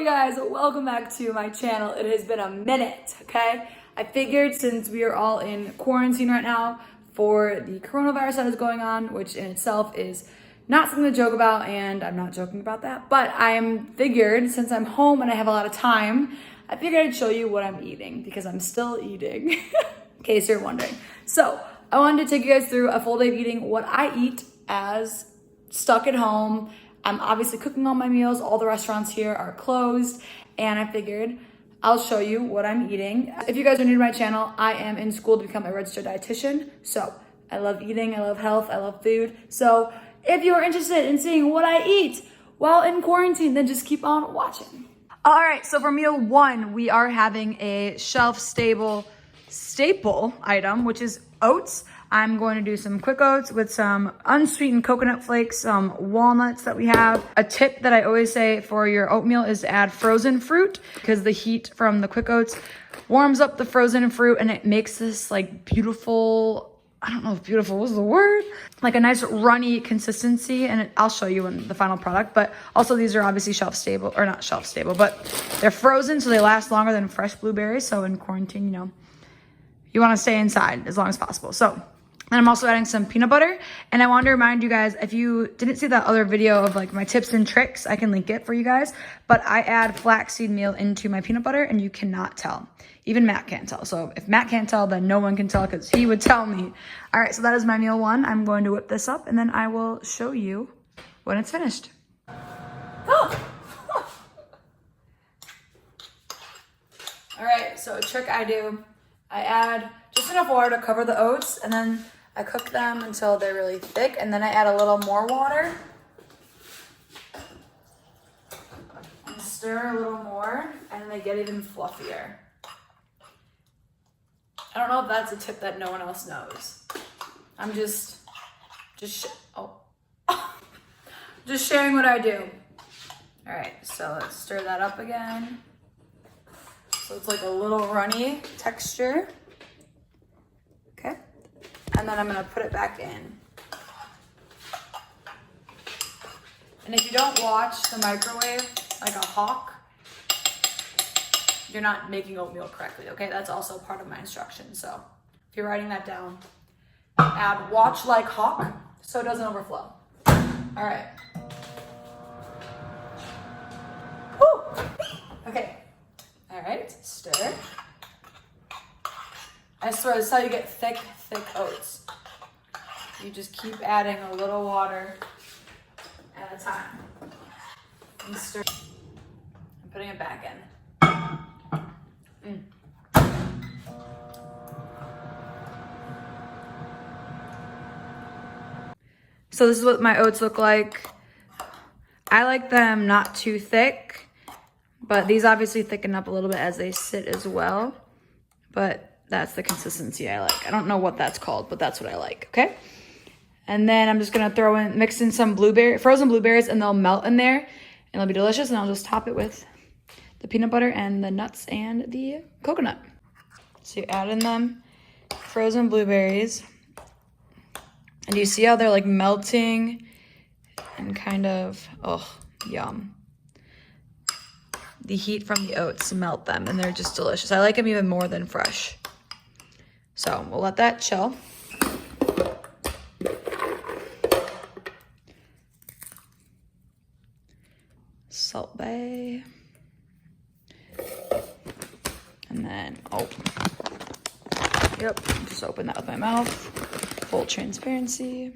you guys, welcome back to my channel. It has been a minute, okay? I figured since we are all in quarantine right now for the coronavirus that is going on, which in itself is not something to joke about, and I'm not joking about that, but I am figured since I'm home and I have a lot of time, I figured I'd show you what I'm eating because I'm still eating, in case you're wondering. So I wanted to take you guys through a full day of eating what I eat as stuck at home. I'm obviously cooking all my meals. All the restaurants here are closed, and I figured I'll show you what I'm eating. If you guys are new to my channel, I am in school to become a registered dietitian. So I love eating, I love health, I love food. So if you are interested in seeing what I eat while in quarantine, then just keep on watching. All right, so for meal one, we are having a shelf-stable staple item, which is oats. I'm going to do some quick oats with some unsweetened coconut flakes, some walnuts that we have. A tip that I always say for your oatmeal is to add frozen fruit because the heat from the quick oats warms up the frozen fruit and it makes this like beautiful, I don't know if beautiful was the word, like a nice runny consistency. And I'll show you in the final product, but also these are obviously shelf stable, or not shelf stable, but they're frozen so they last longer than fresh blueberries. So in quarantine, you know, you want to stay inside as long as possible. So and I'm also adding some peanut butter. And I wanted to remind you guys, if you didn't see that other video of like my tips and tricks, I can link it for you guys. But I add flaxseed meal into my peanut butter and you cannot tell. Even Matt can't tell. So if Matt can't tell, then no one can tell because he would tell me. All right, so that is my meal one. I'm going to whip this up and then I will show you when it's finished. Oh. All right, so a trick I do, I add just enough water to cover the oats and then I cook them until they're really thick, and then I add a little more water and stir a little more, and they get even fluffier. I don't know if that's a tip that no one else knows. I'm just sharing what I do. All right, so let's stir that up again. So it's like a little runny texture. Okay. And then I'm gonna put it back in. And if you don't watch the microwave like a hawk, you're not making oatmeal correctly, okay? That's also part of my instructions. So if you're writing that down, add watch like hawk so it doesn't overflow. All right. Woo! Okay. All right, stir. I swear, this is how you get thick oats. You just keep adding a little water at a time. And stir. I'm putting it back in. So this is what my oats look like. I like them not too thick, but these obviously thicken up a little bit as they sit as well. But that's the consistency I like. I don't know what that's called, but that's what I like, okay? And then I'm just gonna mix in some frozen blueberries, and they'll melt in there, and it'll be delicious, and I'll just top it with the peanut butter and the nuts and the coconut. So you add in them frozen blueberries, and you see how they're like melting and kind of, oh, yum. The heat from the oats melt them, and they're just delicious. I like them even more than fresh. So we'll let that chill. Salt Bay. And then, yep, just open that with my mouth. Full transparency.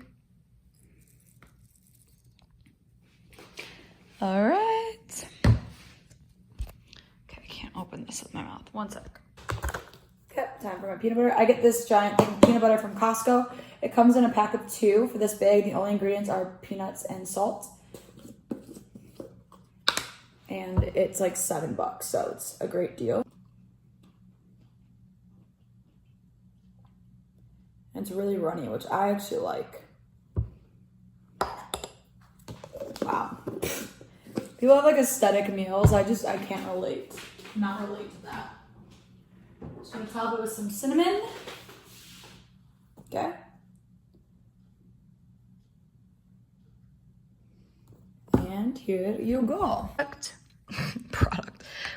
All right. Okay, I can't open this with my mouth. One sec. Okay, time for my peanut butter. I get this giant thing of peanut butter from Costco. It comes in a pack of 2 for this big. The only ingredients are peanuts and salt. And it's like $7, so it's a great deal. And it's really runny, which I actually like. Wow. People have like aesthetic meals. I can't relate. Not relate to that. Just gonna top it with some cinnamon. Okay. And here you go. Product.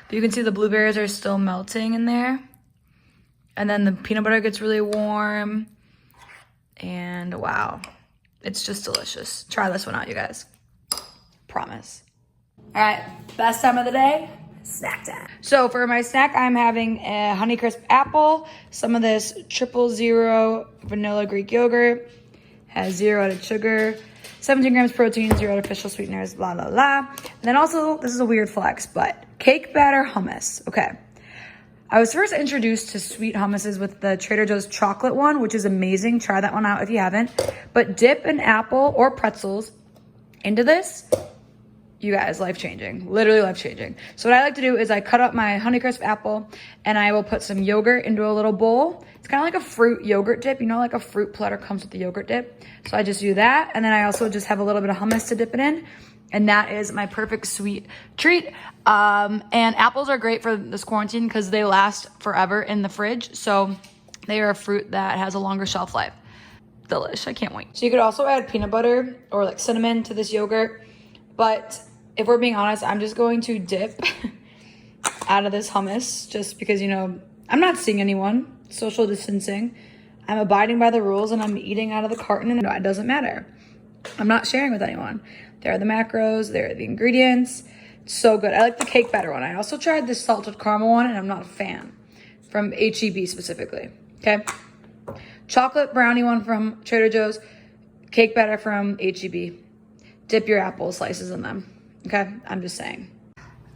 But you can see the blueberries are still melting in there. And then the peanut butter gets really warm. And wow, it's just delicious. Try this one out, you guys. Promise. All right, best time of the day, snack time. So for my snack, I'm having a Honeycrisp apple, some of this 000 vanilla Greek yogurt, has 0 added sugar, 17 grams protein, 0 artificial sweeteners, blah, blah, blah. And then also, this is a weird flex, but cake batter hummus. Okay. I was first introduced to sweet hummuses with the Trader Joe's chocolate one, which is amazing. Try that one out if you haven't. But dip an apple or pretzels into this. You guys, life-changing, literally life-changing. So what I like to do is I cut up my Honeycrisp apple and I will put some yogurt into a little bowl. It's kind of like a fruit yogurt dip. You know, like a fruit platter comes with the yogurt dip. So I just do that. And then I also just have a little bit of hummus to dip it in. And that is my perfect sweet treat. And apples are great for this quarantine because they last forever in the fridge. So they are a fruit that has a longer shelf life. Delish, I can't wait. So you could also add peanut butter or like cinnamon to this yogurt. But if we're being honest, I'm just going to dip out of this hummus just because, you know, I'm not seeing anyone, social distancing. I'm abiding by the rules and I'm eating out of the carton and it doesn't matter. I'm not sharing with anyone. There are the macros, there are the ingredients. It's so good. I like the cake batter one. I also tried the salted caramel one and I'm not a fan from HEB specifically, okay? Chocolate brownie one from Trader Joe's, cake batter from HEB. Dip your apple slices in them, okay? I'm just saying.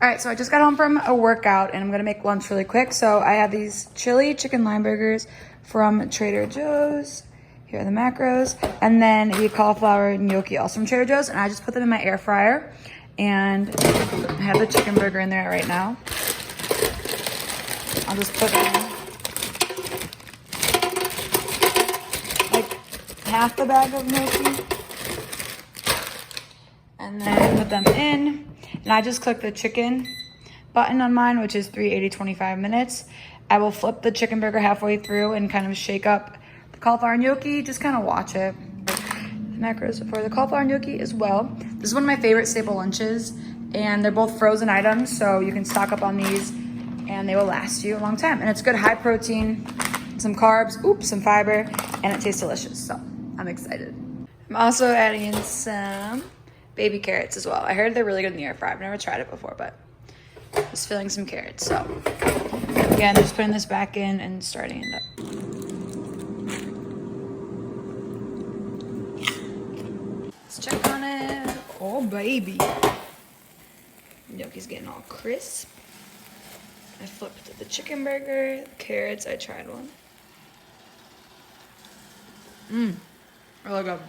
All right, so I just got home from a workout and I'm gonna make lunch really quick. So I have these chili chicken lime burgers from Trader Joe's. Here are the macros. And then the cauliflower gnocchi also from Trader Joe's. And I just put them in my air fryer. And I have the chicken burger in there right now. I'll just put in like half the bag of gnocchi. And then put them in. And I just click the chicken button on mine, which is 380, 25 minutes. I will flip the chicken burger halfway through and kind of shake up the cauliflower gnocchi. Just kind of watch it. Macros for the cauliflower gnocchi as well. This is one of my favorite staple lunches. And they're both frozen items, so you can stock up on these and they will last you a long time. And it's good high protein, some carbs, some fiber, and it tastes delicious. So I'm excited. I'm also adding in some baby carrots as well. I heard they're really good in the air fryer. I've never tried it before, but just filling some carrots. So again, just putting this back in and starting it up. Let's check on it. Oh baby. Gnocchi's getting all crisp. I flipped the chicken burger, the carrots, I tried one. Really good.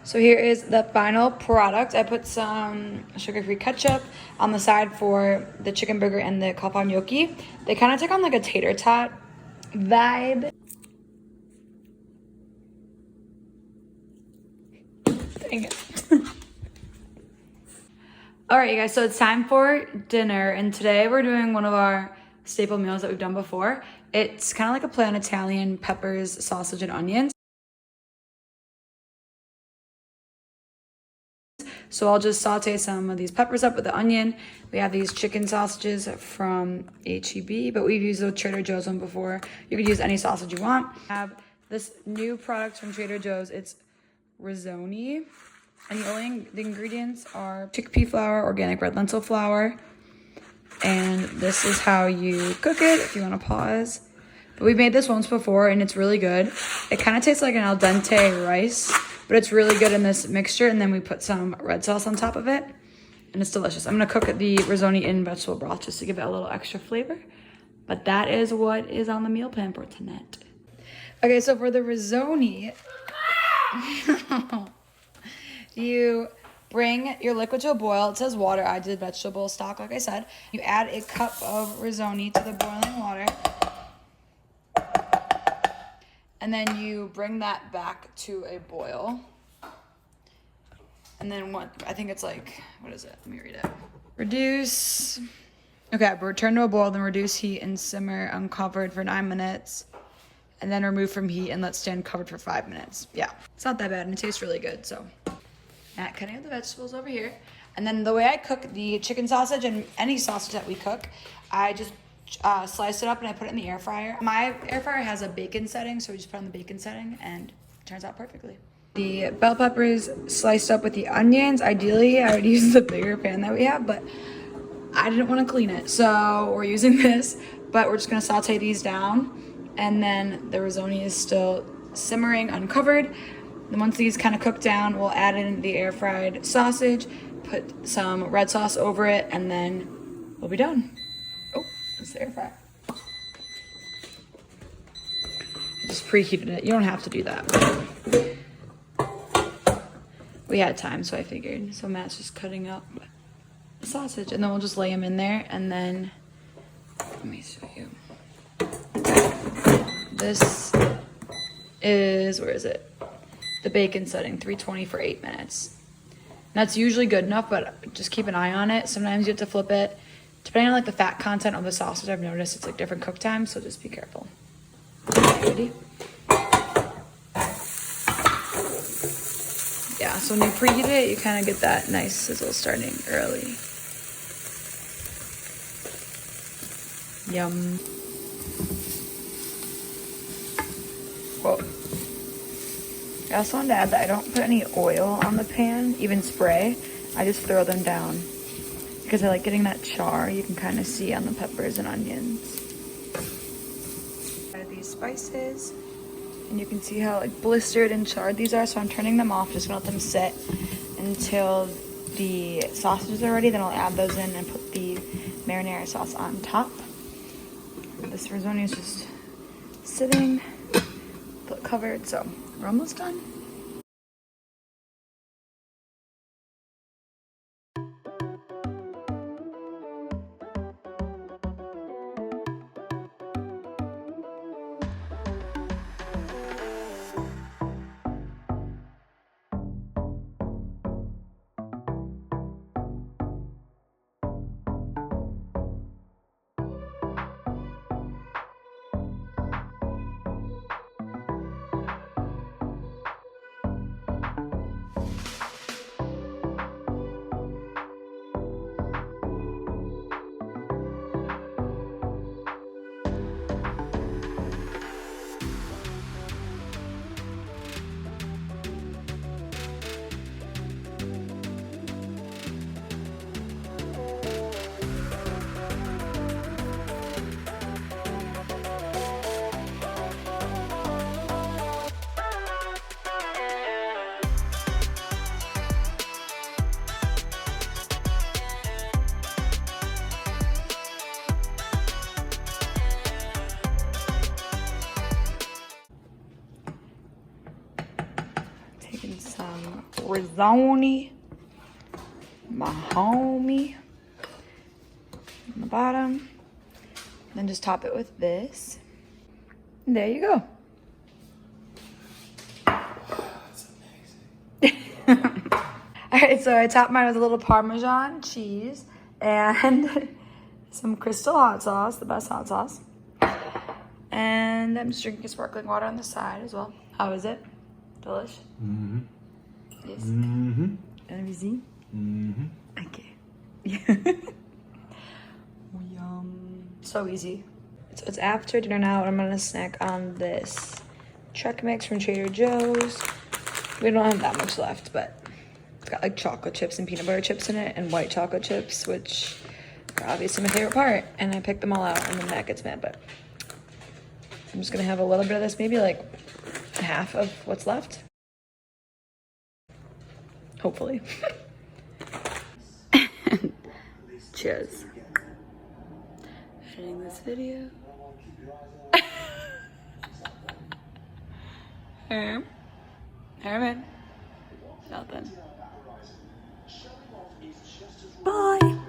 So here is the final product. I put some sugar-free ketchup on the side for the chicken burger and the cauliflower gnocchi. They kind of take on like a tater tot vibe. Dang it. All right, you guys, so it's time for dinner. And today we're doing one of our staple meals that we've done before. It's kind of like a play on Italian: peppers, sausage, and onions. So I'll just saute some of these peppers up with the onion. We have these chicken sausages from HEB, but we've used the Trader Joe's one before. You could use any sausage you want. I have this new product from Trader Joe's. It's risotto. And the ingredients are chickpea flour, organic red lentil flour. And this is how you cook it if you want to pause. But we've made this once before and it's really good. It kind of tastes like an al dente rice, but it's really good in this mixture. And then we put some red sauce on top of it and it's delicious. I'm gonna cook the risotto in vegetable broth just to give it a little extra flavor. But that is what is on the meal plan for tonight. Okay, so for the risotto, you bring your liquid to a boil. It says water. I did vegetable stock, like I said. You add a cup of risotto to the boiling water. And then you bring that back to a boil. And then I think it's like, what is it? Let me read it. Reduce. Okay, return to a boil, then reduce heat and simmer uncovered for 9 minutes. And then remove from heat and let stand covered for 5 minutes. Yeah, it's not that bad and it tastes really good, so. at cutting up the vegetables over here. And then the way I cook the chicken sausage and any sausage that we cook, I just slice it up and I put it in the air fryer. My air fryer has a bacon setting, so we just put it on the bacon setting and it turns out perfectly. The bell peppers sliced up with the onions. Ideally, I would use the bigger pan that we have, but I didn't want to clean it, so we're using this. But we're just gonna saute these down, and then the risotto is still simmering uncovered. And once these kind of cook down, we'll add in the air fried sausage, put some red sauce over it, and then we'll be done. Oh, it's the air fryer. Just preheated it. You don't have to do that. We had time, so I figured. So Matt's just cutting up the sausage, and then we'll just lay them in there, and then let me show you. This is, where is it? The bacon setting, 320 for 8 minutes. That's usually good enough, but just keep an eye on it. Sometimes you have to flip it. Depending on like the fat content of the sausage, I've noticed it's like different cook times, so just be careful. Ready? Yeah, so when you preheat it, you kind of get that nice sizzle starting early. Yum. Whoa. I also wanted to add that I don't put any oil on the pan, even spray. I just throw them down because I like getting that char you can kind of see on the peppers and onions. Add these spices, and you can see how like blistered and charred these are, so I'm turning them off, just gonna let them sit until the sausages are ready. Then I'll add those in and put the marinara sauce on top. This risotto is just sitting, covered, so we're almost done. Some risotto, my homie, on the bottom. Then just top it with this. And there you go. That's amazing. All right, so I topped mine with a little Parmesan cheese and some Crystal hot sauce, the best hot sauce. And I'm just drinking sparkling water on the side as well. How is it? Delish? Mm-hmm. Yes. Mm-hmm. Easy? Mm-hmm. Okay. Yum. So easy. So it's after dinner now, and I'm gonna snack on this Trek mix from Trader Joe's. We don't have that much left, but it's got like chocolate chips and peanut butter chips in it, and white chocolate chips, which are obviously my favorite part. And I picked them all out, and then Matt gets mad, but I'm just gonna have a little bit of this, maybe like half of what's left. Hopefully. Cheers. Editing this video. Herman. Nothing. Bye.